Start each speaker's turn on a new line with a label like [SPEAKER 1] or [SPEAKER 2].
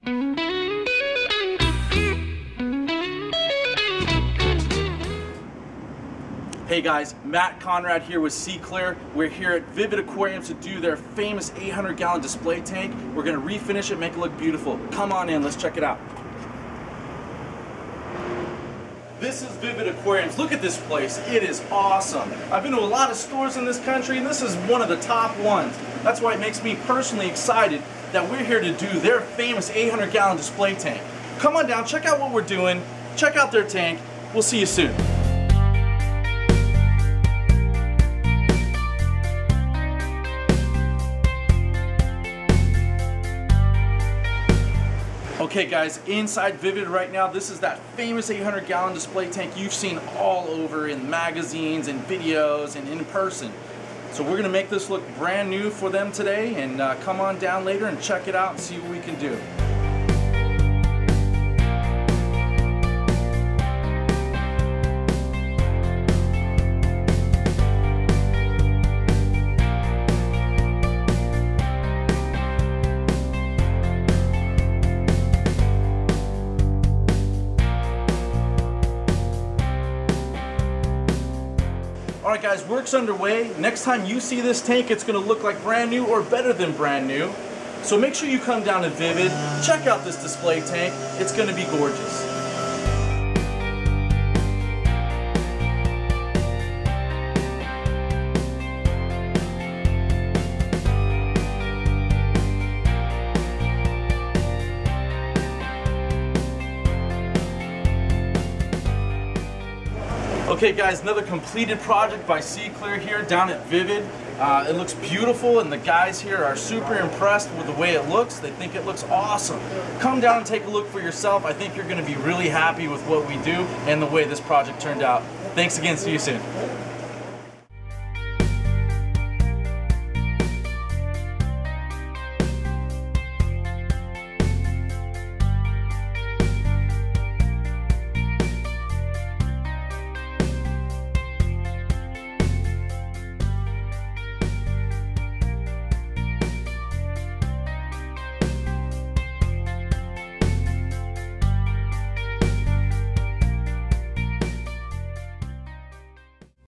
[SPEAKER 1] Hey guys, Matt Conrad here with Clear. We're here at Vivid Aquarium to do their famous 800-gallon display tank. We're going to refinish it, make it look beautiful. Come on in, let's check it out. This is Vivid Aquariums. Look at this place. It is awesome. I've been to a lot of stores in this country, and this is one of the top ones. That's why it makes me personally excited that we're here to do their famous 800-gallon display tank. Come on down, check out what we're doing, check out their tank. We'll see you soon. Okay guys, inside Vivid right now, this is that famous 800-gallon display tank you've seen all over in magazines and videos and in person. So we're going to make this look brand new for them today, and come on down later and check it out and see what we can do. Alright guys, work's underway. Next time you see this tank, it's going to look like brand new or better than brand new. So make sure you come down to Vivid, check out this display tank. It's going to be gorgeous. Okay guys, another completed project by Clear here down at Vivid. It looks beautiful, and the guys here are super impressed with the way it looks. They think it looks awesome. Come down and take a look for yourself. I think you're going to be really happy with what we do and the way this project turned out. Thanks again, see you soon.